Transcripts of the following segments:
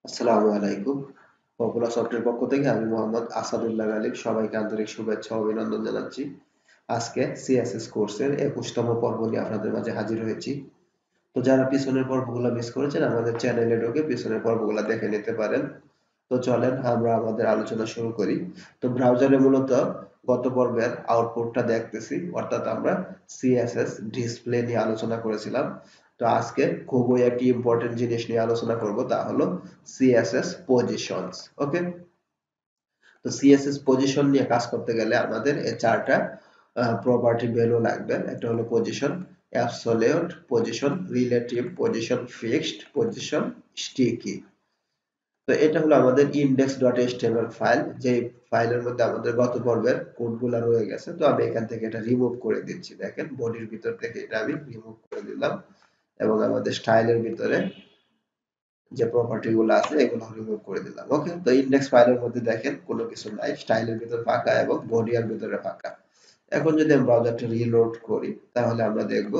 আসসালামু আলাইকুম। Popular software পক্ষ থেকে আমি মোহাম্মদ আসাদুল্লাহ গালিব সবাইকে আন্তরিক শুভেচ্ছা ও অভিনন্দন জানাচ্ছি। আজকে সিএসএস কোর্সের 21তম পর্ব নিয়ে আপনাদের মাঝে হাজির হয়েছি। তো যারা পিছনের পর্বগুলো মিস করেছেন আমাদের চ্যানেলে ঢুকে পিছনের পর্বগুলো দেখে নিতে পারেন। তো চলেন আমরা আমাদের আলোচনা শুরু করি। তো ব্রাউজারে মূলত গত পর্বের আউটপুটটা দেখতেছি, অর্থাৎ আমরা সিএসএস ডিসপ্লে নিয়ে আলোচনা করেছিলাম। তো আজকে খুবই একটি ইম্পর্টেন্ট জিনিস নিয়ে আলোচনা করব, তা হলো সিএসএস পজিশনস। ওকে, তো সিএসএস পজিশন নিয়ে কাজ করতে গেলে আমাদের এই চারটা প্রপার্টি ভ্যালু লাগবে। একটা হলো position absolute, position relative, position fixed, position sticky. তো এটা হলো আমাদের index.html ফাইল, যে ফাইলের মধ্যে আমাদের গত পর্বের কোডগুলো রয়ে গেছে। তো আমি এখান থেকে এটা রিমুভ করে দিচ্ছি। দেখেন বডির ভিতর থেকে এটা আমি রিমুভ করে দিলাম এবং আমাদের স্টাইলের ভিতরে যে প্রপার্টি গুলো আছে এগুলো রিমুভ করে দিলাম। ওকে, তো ইন্ডেক্স ফাইলের মধ্যে দেখেন কোনো কিছু নাই, স্টাইলের ভিতর ফাঁকা এবং বডি এর ভিতরে ফাঁকা। এখন যদি আমি ব্রাউজারটা রিলোড করি তাহলে আমরা দেখব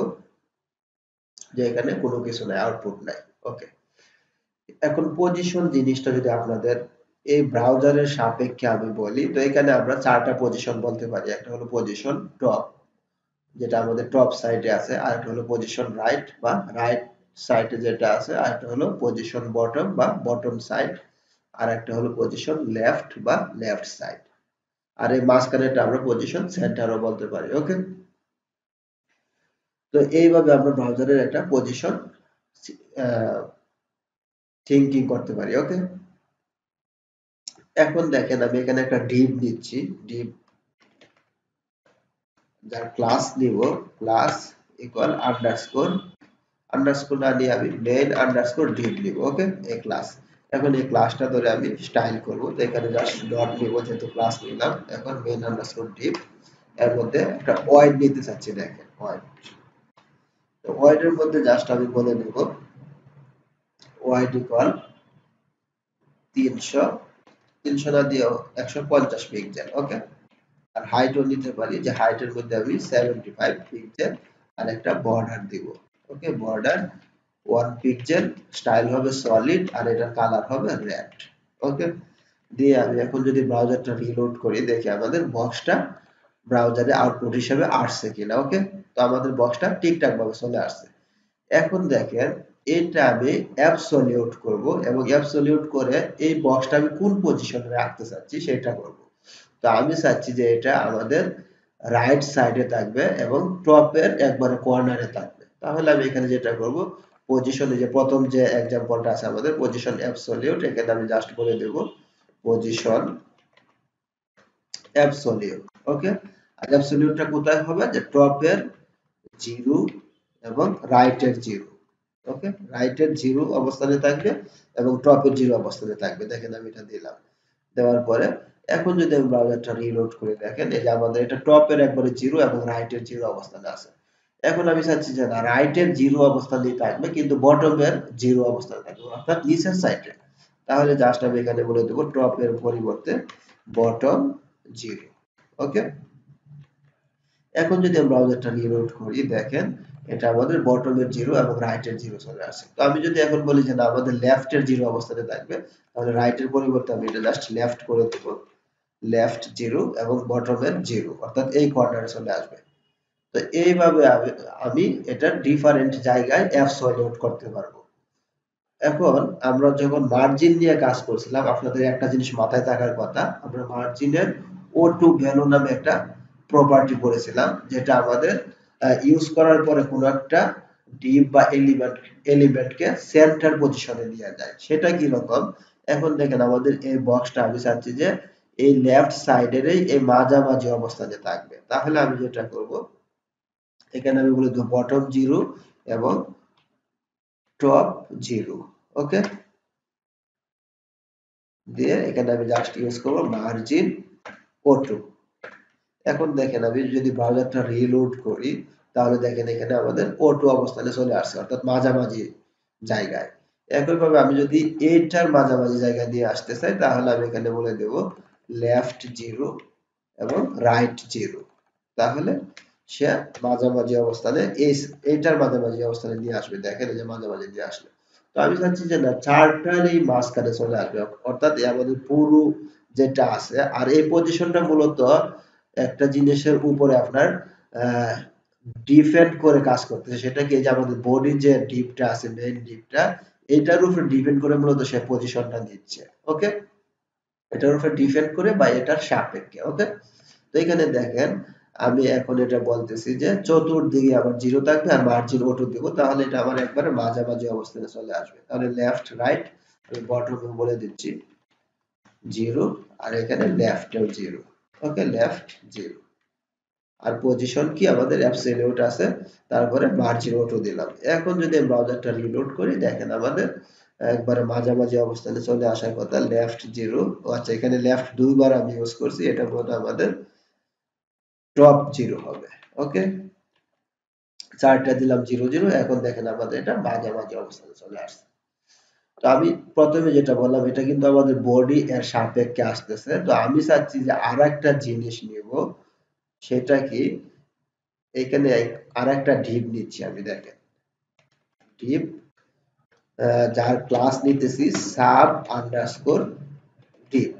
যে এখানে কোনো কিছু নাই, আউটপুট নাই। ওকে, এখন পজিশন জিনিসটা যদি আপনাদের এই ব্রাউজারের সাপেক্ষে আমি বলি, তো এখানে আমরা চারটা পজিশন বলতে পারি। একটা হলো পজিশন টপ, যেটা আমাদের টপ সাইডে আছে, আর একটা হলো পজিশন রাইট বা রাইট সাইডে যেটা আছে, আর একটা হলো পজিশন বটম বা বটম সাইড, আর একটা হলো পজিশন লেফট বা লেফট সাইড, আর এই মাঝখানেটা আমরা পজিশন সেন্টারও বলতে পারি। ওকে, তো এইভাবে আমরা ব্রাউজারের একটা পজিশন থিঙ্কিং করতে পারি। ওকে, এখন দেখেন আমি এখানে একটা ডিভ নিচ্ছি, ডিভ যার ক্লাস নিব, ক্লাস ইকুয়াল আন্ডারস্কোর, আন্ডারস্কোর না নিয়ে আমি মেইন আন্ডারস্কোর ডিভ নিব। ওকে, এই ক্লাস, এখন এই ক্লাসটা ধরে আমি স্টাইল করব। তো এখানে জাস্ট ডট নিব, যেহেতু ক্লাস নিলাম। এখন মেইন আন্ডারস্কোর ডিভ, এর মধ্যে একটা ওয়াইড নিতে চাচ্ছি। দেখেন ওয়াইড, তো ওয়াইড এর মধ্যে জাস্ট আমি বলে দেব ওয়াইড ইকুয়াল 300, 300 না দিয়েও 150 পিক্সেল। ওকে, আর হাইটও নিতে পারি, যে হাইটের মধ্যে আমি 75 পিক্সেল আর একটা বর্ডার দিব। ওকে, বর্ডার 1 পিক্সেল, স্টাইল হবে সলিড, আর এটার কালার হবে রেড। ওকে, দিয়ে আমি এখন যদি ব্রাউজারটা রিলোড করি, দেখি আমাদের বক্সটা ব্রাউজারে আউটপুট হিসেবে আসছে কিনা। ওকে, তো আমাদের বক্সটা ঠিকঠাক ভাবে চলে আসছে। এখন দেখেন এটা আমি অ্যাবসলিউট করব, এবং অ্যাবসলিউট করে এই বক্সটা আমি কোন পজিশনে রাখতে চাচ্ছি সেটা করব। তো আমি চাচ্ছি যে এটা আমাদের রাইট সাইডে থাকবে এবং টপের একবারে কর্নারে থাকবে। তাহলে আমি এখানে যেটা করব, পজিশনে যে প্রথম যে एग्जांपलটা আছে আমাদের পজিশন অ্যাবসলিউট, এখানে আমি জাস্ট বলে দেব পজিশন অ্যাবসলিউট। ওকে, আর অ্যাবসলিউটটা কোথায় হবে, যে টপের 0 এবং রাইটের 0। ওকে, রাইটের 0 অবস্থানে থাকবে এবং টপের 0 অবস্থানে থাকবে। দেখেন আমি এটা দিলাম, দেওয়ার পরে এখন যদি আমি ব্রাউজারটা রিলোড করে দেখেন, এই যে আমাদের এটা টপের একবারে 0 এবং রাইটের 0 অবস্থানে আছে। এখন আমি চাচ্ছি যে না, রাইটের 0 অবস্থানেই থাকবে কিন্তু বটমের 0 অবস্থানে থাকবে, অর্থাৎ নিচের সাইডে। তাহলে জাস্ট আমি এখানে বলে দেব টপের পরিবর্তে বটম 0। ওকে, এখন যদি আমি ব্রাউজারটা রিলোড করি, দেখেন এটা আমাদের বটমের 0 এবং রাইটের 0 চলে আসে। তো আমি যদি এখন বলি যে না, আমাদের লেফটের 0 অবস্থানে থাকবে, তাহলে রাইটের পরিবর্তে আমি এটা জাস্ট লেফট করে দেব, লেফট 0 এবং বটমের 0, অর্থাৎ এই কর্নারে চলে আসবে। তো এইভাবে আমি এটা ডিফারেন্ট জায়গায় অ্যাবসলিউট করতে পারবো। এখন আমরা যখন মার্জিন নিয়ে কাজ করছিলাম, আপনাদের একটা জিনিস মাথায় থাকার কথা, আমরা মার্জিনের O2 ভ্যালু নামে একটা প্রপার্টি পড়েছিলাম, যেটা আমাদের ইউজ করার পরে কোনো একটা ডিভ বা এলিমেন্টকে সেন্টার পজিশনে নিয়ে যায়। সেটা কি রকম, এখন দেখেন আমাদের এই বক্সটা আমি চাচ্ছি যে এই লেফট সাইডের এই মাঝামাঝি অবস্থানে থাকবে। তাহলে আমি যেটা করব, এখানে আমি বলে দেব বটম 0 এবং টপ 0। ওকে, দিয়ে এখানে আমি জাস্ট ইউজ করব মার্জিন O2। এখন দেখেন আমি যদি ব্রাউজারটা রিলোড করি, তাহলে দেখেন এখানে আমাদের O2 অবস্থানে চলে আসছে, অর্থাৎ মাঝামাঝি জায়গায়। একইভাবে আমি যদি এইটার মাঝামাঝি জায়গায় দিয়ে আসতে চাই, তাহলে আমি এখানে বলে দেব লেফট 0 এবং রাইট 0। তাহলে সে মাঝামাঝি অবস্থানে এইটার মাঝামাঝি অবস্থানে নিয়ে আসবে। দেখেন এই যে মাঝামাঝি দিয়ে আসলো। তো তো আমি চাচ্ছি যে না চারটার এই মাঝখানে চলে আসবে, অর্থাৎ আমাদের পুরো যেটা আছে। আর এই পজিশনটা মূলত একটা জিনিসের উপরে আপনার ডিপেন্ড করে কাজ করতেছে, সেটা কি যে আমাদের বডির যে ডিপটা আছে, মেইন ডিপটা, এটার উপর ডিপেন্ড করে মূলত সে পজিশনটা নিচ্ছে। ওকে, এটার উপর ডিপেন্ড করে বা এটার সাপেক্ষে। ওকে, তো এখানে দেখেন আমি এখন এটা বলতেছি যে চতুর্দিকে আমার জিরো থাকবে আর মার্জিন অটো দিব, তাহলে এটা আমার একবারে মাঝামাঝি অবস্থানে চলে আসবে। তাহলে লেফট রাইট আমি বটমে বলে দিচ্ছি জিরো, আর এখানে লেফটেও জিরো। ওকে, লেফট জিরো, আর পজিশন কি আমাদের অ্যাবসলিউট আছে, তারপরে মার্জিন অটো দিলাম। এখন যদি আমি ব্রাউজারটা রিলোড করি, দেখেন আমাদের একবারে মাঝামাঝি অবস্থানে চলে আসার কথা, লেফট জিরো। আচ্ছা, এখানে লেফট দুইবার আমি ইউজ করছি, এটা বোধ আমাদের টপ জিরো হবে। ওকে, চারটা দিলাম জিরো জিরো, এখন দেখেন আমাদের এটা মাঝামাঝি অবস্থানে চলে আসছে। তো আমি প্রথমে যেটা বললাম, এটা কিন্তু আমাদের বডি এর সাপেক্ষে আসতেছে। তো আমি চাচ্ছি যে আর একটা জিনিস নিব, সেটা কি এখানে আর একটা ডিপ নিচ্ছি আমি। দেখেন ডিপ, যার ক্লাস নিতেছি সাব আন্ডারস্কোর ডিপ।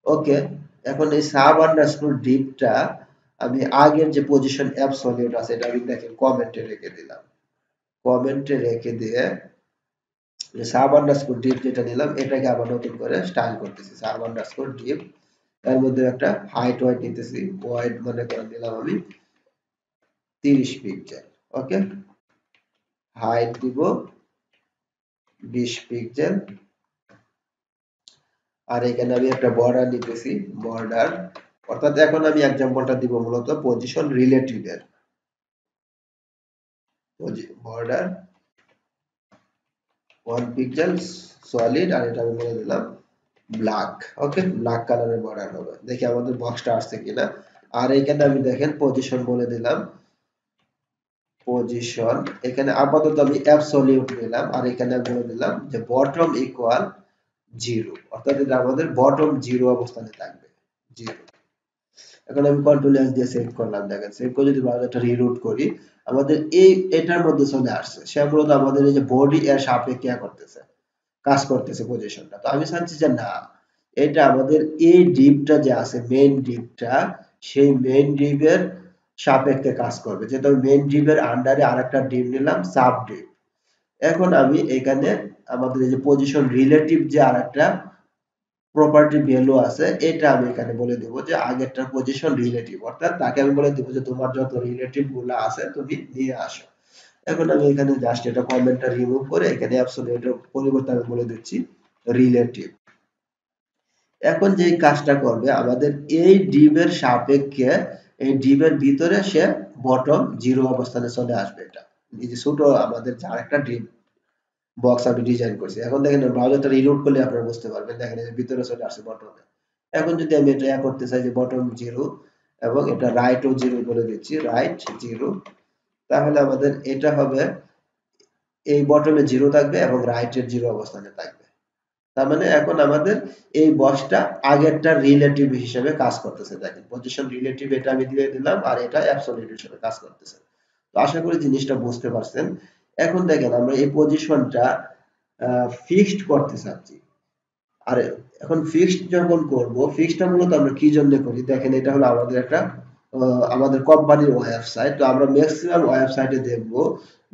ওকে, এখন এই সাব আন্ডারস্কোর ডিপটা আমি আগের যে পজিশন অ্যাবসলিউট আছে, এটা আমি দেখেন কমেন্টে রেখে দিলাম। কমেন্টে রেখে দিয়ে সাব আন্ডারস্কোর ডিপ যেটা নিলাম, এটাকে আবার নতুন করে স্টাইল করতেছি সাব আন্ডারস্কোর ডিপ। এর মধ্যে একটা হাইট ওয়াইড নিতেছি, ওয়াইড মনে করে নিলাম আমি 30 পিক্সেল। ওকে, হাইট দিব 20 পিক্সেল, আর এখানে আমি একটা বর্ডার নিতেছি, বর্ডার, অর্থাৎ এখন আমি এক্সাম্পলটা দিব মূলত পজিশন রিলেটিভ এর। বর্ডার 1 পিক্সেল সলিড, আর এটা আমি বলে দিলাম ব্ল্যাক। ওকে, ব্ল্যাক কালারের বর্ডার হবে। দেখি আমাদের বক্সটা আসছে কিনা। আর এখানে আমি দেখেন পজিশন বলে দিলাম, পজিশন এখানে আপাতত আমি অ্যাবসলিউট নিলাম, আর এখানে আমি বলে দিলাম যে বটম ইকুয়াল জিরো, অর্থাৎ এটা আমাদের বটম জিরো অবস্থানে থাকবে, জিরো। এখন আমি কন্ট্রোল এস দিয়ে সেভ করলাম। দেখেন সেভ করে যদি ব্রাউজারটা রিরুট করি, আমাদের এই এটার মধ্যে চলে আসছে। সে মূলত আমাদের এই যে বডি এর সাপেক্ষে করতেছে, কাজ করতেছে পজিশনটা। তো আমি চাচ্ছি যে না, এটা আমাদের এই ডিপটা যে আছে, মেইন ডিপটা, সেই মেইন ডিপের সাপেক্ষে কাজ করবে। যেহেতু আমি মেইন ডিপের আন্ডারে আরেকটা ডিপ নিলাম, সাব ডিপ। এখন আমি এখানে আমাদের এই যে পজিশন রিলেটিভ যে আরেকটা প্রপার্টি ভ্যালু আছে, এটা আমি এখানে বলে দেব যে আগেরটার পজিশন রিলেটিভ, অর্থাৎ তাকে আমি বলে দেব যে তোমার যত রিলেটিভ গুলো আছে তুমি নিয়ে আসো। এখন আমি এখানে জাস্ট এটা কমেন্টটা রিমুভ করে এখানে অ্যাবসলিউটের পরিবর্তে আমি বলে দিচ্ছি রিলেটিভ। এখন যে কাজটা করবে, আমাদের এই ডিভের সাপেক্ষে এই ডিভের ভিতরে সে বটম জিরো অবস্থানে চলে আসবে। এটা এই যে ছোট আমাদের যে আরেকটা ডিভ বক্স আমি ডিজাইন করছি, এখন দেখেন ব্রাউজারটা রিলোড করলে আপনারা বুঝতে পারবেন। দেখেন এই যে ভিতরে চলে আসছে বটমে। এখন যদি আমি এটা করতে চাই যে বটম জিরো এবং এটা রাইটও জিরো বলে দিচ্ছি, রাইট জিরো, তাহলে আমাদের এটা হবে এই বটমে জিরো থাকবে এবং রাইটের জিরো অবস্থানে থাকবে। তার মানে এখন আমাদের এই বক্সটা আগেরটা রিলেটিভ হিসেবে কাজ করতেছে। দেখেন পজিশন রিলেটিভ এটা আমি দিয়ে দিলাম, আর এটা অ্যাবসলিউট হিসেবে কাজ করতেছে। তো আশা করি জিনিসটা বুঝতে পারছেন। এখন দেখেন আমরা এই পজিশনটা ফিক্সড করতে চাচ্ছি। আর এখন ফিক্সড যখন করব, ফিক্সডটা মূলত আমরা কি জন্য করি, দেখেন এটা হলো আমাদের একটা আমাদের কোম্পানির ওয়েবসাইট। তো আমরা ম্যাক্সিমাম ওয়েবসাইটে দেখব,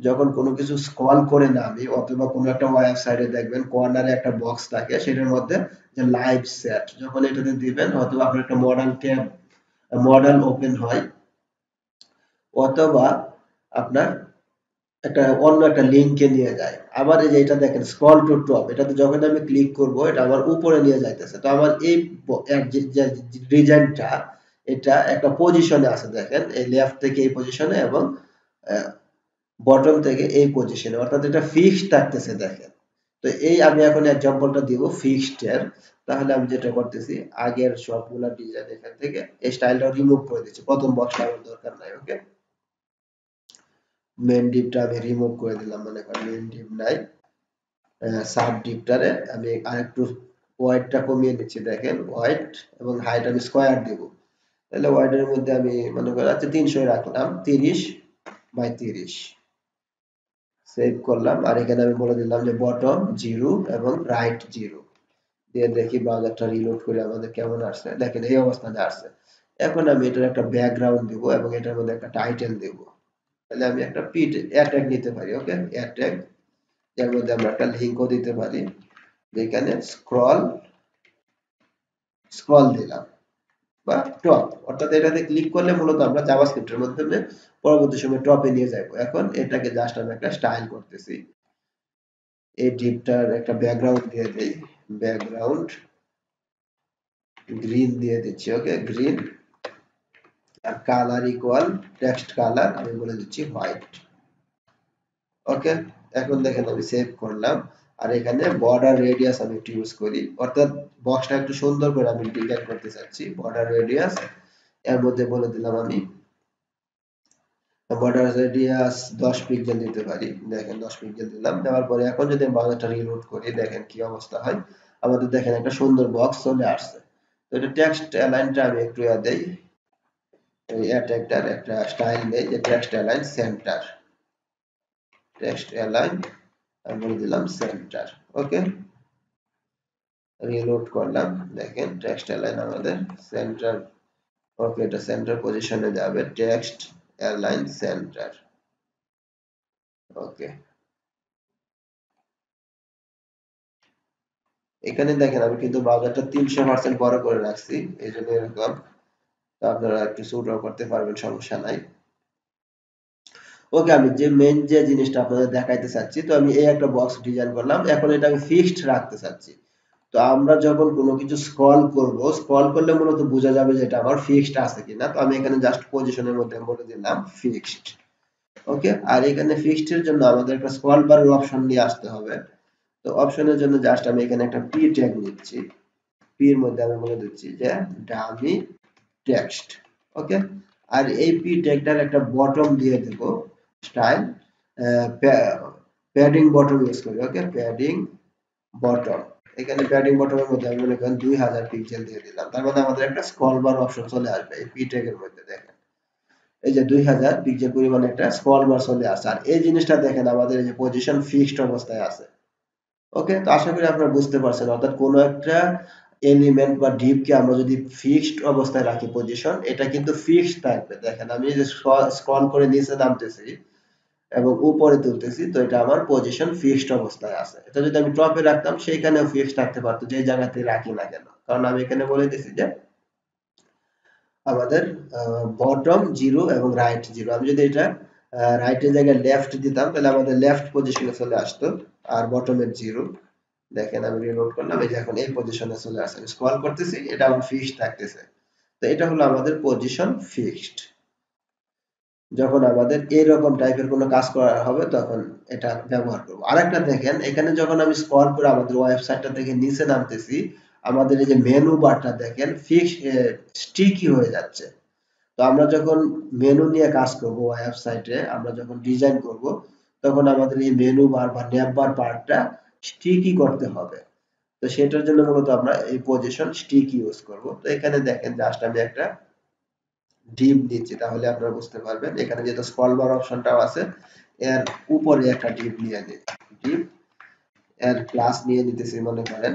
যখন কোনো কিছু স্ক্রল করে নামি অথবা কোনো একটা ওয়েবসাইটে দেখবেন কর্নারে একটা বক্স থাকে, সেটার মধ্যে যে লাইভ সেট, যখন এটাতে দিবেন অথবা আপনার একটা মডেল ট্যাব, মডেল ওপেন হয়, অথবা আপনার একটা অন্য একটা লিংকে নিয়ে যায়। আবার এই যে এটা দেখেন স্ক্রল টু টপ, এটাতে যখন আমি ক্লিক করব এটা আমার উপরে নিয়ে যাইতেছে। তো আমার এই ডিজাইনটা এটা একটা পজিশনে আছে, দেখেন এই লেফট থেকে এই পজিশনে এবং বটম থেকে এই পজিশনে, অর্থাৎ এটা ফিক্সড থাকতেছে। দেখেন, তো এই আমি এখন এক্সাম্পলটা দিব ফিক্সড এর। তাহলে আমি যেটা করতেছি, আগের সবগুলা ডিজাইন এখান থেকে এই স্টাইলটা রিমুভ করে দিচ্ছি, প্রথম বক্সটা আমার দরকার নাই। ওকে, মেন ডিপটা আমি রিমুভ করে দিলাম, মনে করেন মেন ডিপ নাই। সাব ডিপটারে আমি আরেকটু ওয়াইডটা কমিয়ে নিচ্ছি। দেখেন ওয়াইড এবং হাইট আমি স্কয়ার দিব। তাহলে ওয়াইডের মধ্যে আমি মনে করেন আচ্ছা 300 রাখলাম, 30 বাই 30, সেভ করলাম, আর এখানে আমি বলে দিলাম যে বটম 0 এবং রাইট 0 দিয়ে দেখি ব্রাউজারটা রিলোড করে আমাদের কেমন আসছে। দেখেন এই অবস্থানে আসছে। এখন আমি এটার একটা ব্যাকগ্রাউন্ড দিব এবং এটার মধ্যে একটা টাইটেল দেব। তাহলে আমি একটা অ্যাড ট্যাগ নিতে পারি। ওকে, অ্যাড ট্যাগ, এর মধ্যে আমরা একটা লিংকও দিতে পারি। এখানে স্ক্রল দিলাম বা টপ, অর্থাৎ এটাতে ক্লিক করলে মূলত আমরা জাভাস্ক্রিপ্টের মাধ্যমে পরবর্তী সময় টপে নিয়ে যাব। এখন এটাকে জাস্ট আমি একটা স্টাইল করতেছি। এই ডিপটার একটা ব্যাকগ্রাউন্ড দিয়ে দেই, ব্যাকগ্রাউন্ড গ্রিন দিয়ে দিচ্ছি। ওকে, গ্রিন, আর কালার ইকুয়াল টেক্সট কালার আমি বলে দিচ্ছি হোয়াইট। ওকে, এখন দেখেন আমি সেভ করলাম, আর এখানে বর্ডার রেডিয়াস আমি একটু ইউজ করি, অর্থাৎ বক্সটা একটু সুন্দর করে আমি ডিজাইন করতে চাচ্ছি। বর্ডার রেডিয়াস এর মধ্যে বলে দিলাম আমি বর্ডার রেডিয়াস 10 পিক্সেল দিতে পারি। দেখেন 10 পিক্সেল দিলাম, দেওয়ার পরে এখন যদি ব্রাউজারটা রিলোড করি দেখেন কি অবস্থা হয়। আমাদের দেখেন একটা সুন্দর বক্স চলে আসছে। তো এটা টেক্সট অ্যালাইনটা আমি একটু দেই, এই অ্যাটাগটার একটা স্টাইল দেই যে text align centre, text align আমি বলে দিলাম সেন্টার। ওকে, রিলোড করলাম, দেখেন টেক্সট অ্যালাইন আমাদের সেন্টার। ওকে, এটা সেন্টার পজিশনে যাবে, টেক্সট অ্যালাইন সেন্টার। ওকে, এখানে দেখেন আমি কিন্তু ব্রাউজারটা 300% বড় করে রাখছি, এই জন্য এরকম। তো আপনারা একটু ছোট করতে পারবেন, সমস্যা নাই। ওকে, আমি যে মেইন যে জিনিসটা আপনাদের দেখাইতে চাচ্ছি, তো আমি এই একটা বক্স ডিজাইন করলাম, এখন এটা আমি ফিক্সড রাখতে চাচ্ছি। তো আমরা যখন কোনো কিছু স্ক্রল করব, স্ক্রল করলে মূলত বোঝা যাবে যে এটা আমার ফিক্সড আছে কিনা। তো আমি এখানে জাস্ট পজিশনের মধ্যে বলে দিলাম ফিক্সড। ওকে, আর এখানে ফিক্সড এর জন্য আমাদের একটা স্ক্রল বারের অপশন নিয়ে আসতে হবে। তো অপশনের জন্য জাস্ট আমি এখানে একটা পি ট্যাগ নিচ্ছি, পি এর মধ্যে আমি বলে দিচ্ছি যে ডামি টেক্সট। ওকে, আর এই পি ট্যাগটার একটা বটম দিয়ে দেব স্টাইল প্যাডিং বটম ইউজ করি। ওকে, প্যাডিং বটম, এখানে প্যাডিং বটমের মধ্যে আমি মনে করেন 2000 পিক্সেল দিয়ে দিলাম। তার মানে আমাদের একটা স্ক্রল বার অপশন চলে আসবে এই পি ট্যাগের মধ্যে। দেখেন এই যে 2000 পিক্সেল পরিমাণ একটা স্ক্রল বার চলে আসছে, আর এই জিনিসটা দেখেন আমাদের এই যে পজিশন ফিক্সড অবস্থায় আছে। ওকে, তো আশা করি আপনারা বুঝতে পারছেন, অর্থাৎ কোনো একটা এলিমেন্ট বা ডিপকে আমরা যদি ফিক্সড অবস্থায় রাখি পজিশন, এটা কিন্তু ফিক্সড থাকবে। দেখেন আমি যে স্ক্রল করে নিচে নামতেছি এবং উপরে তুলতেছি, তো এটা আমার পজিশন ফিক্সড অবস্থায় আছে। এটা যদি আমি টপে রাখতাম সেইখানেও ফিক্সড থাকতে পারতো, যে জায়গাতে রাখি না কেন, কারণ আমি এখানে বলে দিছি যে আমাদের বটম 0 এবং রাইট 0। আমি যদি এটা রাইটের জায়গায় লেফট দিতাম তাহলে আমাদের লেফট পজিশনে চলে আসতো, আর বটমের 0। দেখেন আমি রিলোড করলাম, এই যে এখন এই পজিশনে চলে আসছে, আমি স্ক্রল করতেছি এটা আমার ফিক্সড থাকতেছে। তো এটা হলো আমাদের পজিশন ফিক্সড। যখন আমাদের এরকম টাইপের কোনো কাজ করা হবে তখন এটা ব্যবহার করব। আরেকটা দেখেন, এখানে যখন আমি স্ক্রল করে আমাদের ওয়েবসাইটটা থেকে নিচে নামতেছি, আমাদের এই যে মেনু বারটা দেখেন ফিক্স স্টিকি হয়ে যাচ্ছে। তো আমরা যখন মেনু নিয়ে কাজ করব ওয়েবসাইটে, আমরা যখন ডিজাইন করব, তখন আমাদের এই মেনু বার বা নেভ বার পার্টটা স্টিকি করতে হবে। তো সেটার জন্য মূলত আমরা এই পজিশন স্টিক ইউজ করব। তো এখানে দেখেন জাস্ট আমি একটা ডিপ দিচ্ছি, তাহলে আপনারা বুঝতে পারবেন। এখানে যেহেতু স্ক্রল বার অপশনটাও আছে, এর উপরে একটা ডিপ নিয়ে নিই, ডিপ এর ক্লাস নিয়ে নিতেছি, মনে করেন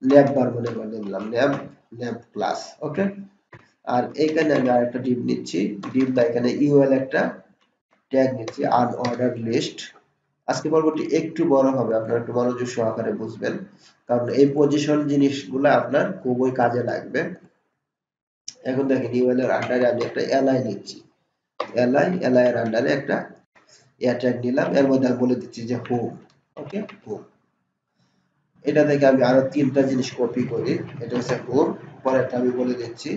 নেভ বার মনে করে নিলাম, নেভ ক্লাস। ওকে, আর এখানে আমি আরেকটা ডিপ নিচ্ছি, ডিপ বা এখানে ইউএল একটা ট্যাগ নিচ্ছি, আনঅর্ডারড লিস্ট। আজকে পর্বটি একটু বড় হবে, আপনারা একটু মনোযোগ সহকারে বুঝবেন, কারণ এই পজিশন জিনিসগুলো আপনার খুবই কাজে লাগবে। এখন দেখেন ইউএল এর আন্ডারে আমি একটা এলআই নিচ্ছি, এলআই এর আন্ডারে একটা ট্যাগ নিলাম, এর মধ্যে আমি বলে দিচ্ছি যে হোম। ওকে, হোম। এটা থেকে আমি আরো তিনটা জিনিস কপি করি, এটা হচ্ছে হোম, পরেরটা আমি বলে দিচ্ছি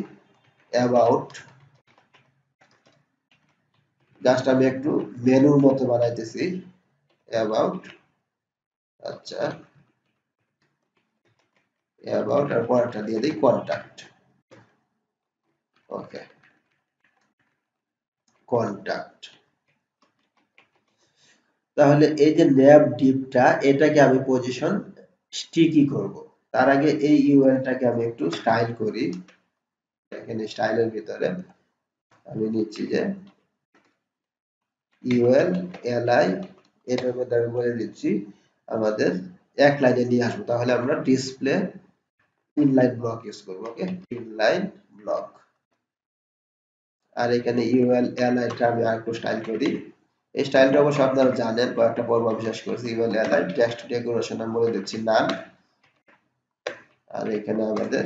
অ্যাবাউট। জাস্ট আমি একটু মেনুর মতো বানাইতেছি, অ্যাবাউট। আচ্ছা, অ্যাবাউট, আর পরেরটা দিয়ে দিই কন্টাক্ট। ওকে, কন্টাক্ট। তাহলে এই যে ন্যাব ডিপটা, এটাকে আমি পজিশন স্টিকি করব। তার আগে এই ইউআরটাকে আমি একটু স্টাইল করি। এখানে স্টাইলের ভিতরে আমি নিচ্ছি যে ইউএল এলআই এটার মধ্যে আমি বলে দিচ্ছি আমাদের এক লাইনে নিয়ে আসবো, তাহলে আমরা ডিসপ্লে ইনলাইন ব্লক ইউজ করবো। ওকে, ইনলাইন ব্লক। আর এখানে ইউএল এলআই টা আমি আরেকটু স্টাইল করি। এই স্টাইলটা অবশ্য আপনারা জানেন, কয়েকটা পর্ব বিশেষ করেছি। ইউএল এলআই টেক্সট ডেকোরেশন আমি বলে দিচ্ছি নান। আর এখানে আমাদের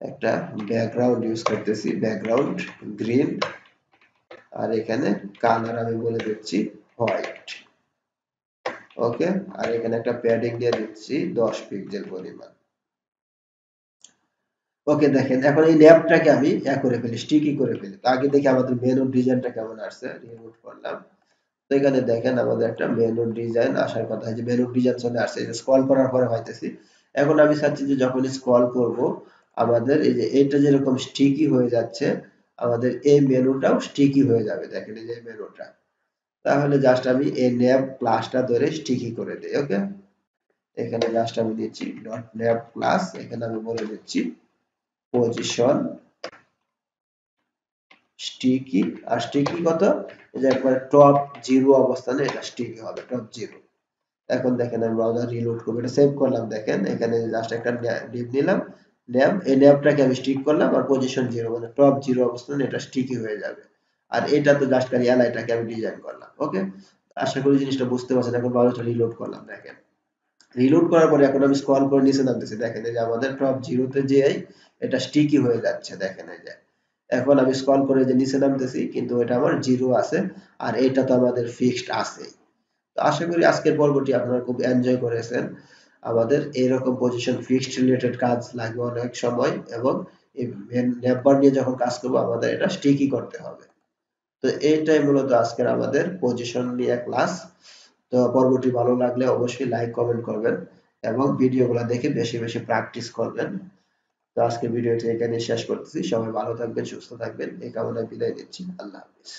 একটা ব্যাকগ্রাউন্ড ইউজ করতেছি, ব্যাকগ্রাউন্ড গ্রিন। আর এখানে কালার আমি বলে দিচ্ছি হোয়াইট। ওকে, আর এখানে একটা প্যাডিং দিয়ে দিচ্ছি 10 পিক্সেল পরিমাণ। ওকে, দেখেন এখন এই ল্যাবটাকে আমি করে ফেলি, স্টিকি করে ফেলি। তো আগে দেখি আমাদের মেনুর ডিজাইনটা কেমন আসছে, রিমুভ করলাম। তো এখানে দেখেন আমাদের একটা মেনুর ডিজাইন আসার কথা, যে মেনুর ডিজাইন চলে আসছে, এই যে স্ক্রল করার পরে হইতেছি। এখন আমি চাচ্ছি যে যখন স্ক্রল করব আমাদের এই যে এটা যেরকম স্টিকি হয়ে যাচ্ছে, আমাদের এই মেনুটাও স্টিকি হয়ে যাবে। দেখেন এই যে মেনুটা, তাহলে জাস্ট আমি এই ন্যাব প্লাসটা ধরে স্টিকি করে দিই। ওকে, এখানে জাস্ট আমি দিচ্ছি ডট ন্যাব প্লাস, এখানে আমি বলে দিচ্ছি পজিশন স্টিকি। আর স্টিকি কত, এই যে একবার টপ 0 অবস্থানে এটা স্টিকি হবে, টপ 0। এখন দেখেন আমি ব্রাউজার রিলোড করব, এটা সেভ করলাম। দেখেন এখানে জাস্ট একটা ডিপ নিলাম, ন্যাব, এই ন্যাবটাকে আমি স্টিক করলাম, আর পজিশন 0 মানে টপ 0 অবস্থানে এটা স্টিকি হয়ে যাবে। আর এটা তো জাস্ট খালি এলআইটাকে আমি ডিজাইন করলাম। ওকে, আশা করি জিনিসটা বুঝতে পারছেন। এখন ব্রাউজারটা রিলোড করলাম, দেখেন রিলোড করার পরে এখন আমি স্ক্রল করে নিচে নামতেছি, দেখেন এই যে আমাদের টপ 0 তে যেই এটা স্টিকি হয়ে যাচ্ছে। দেখেন এই যে এখন আমি স্ক্রল করে যে নিচে নামতেছি, কিন্তু এটা আমার 0 আছে, আর এটা তো আমাদের ফিক্সড আছে। তো আশা করি আজকের পর্বটি আপনারা খুব এনজয় করেছেন। আমাদের এরকম পজিশন ফিক্সড রিলেটেড কাজ লাগবে অনেক সময়, এবং এই নেটবার নিয়ে যখন কাজ করব আমাদের এটা স্টিকি করতে হবে। তো এইটাই মূলত আজকের আমাদের পজিশন নিয়ে ক্লাস। তো পর্বটি ভালো লাগলে অবশ্যই লাইক কমেন্ট করবেন, এবং ভিডিওগুলো দেখে বেশি বেশি প্র্যাকটিস করবেন। তো আজকে ভিডিওটি এখানে শেষ করতেছি। সবাই ভালো থাকবেন, সুস্থ থাকবেন, এই কামনায় বিদায় নিচ্ছি। আল্লাহ হাফিজ।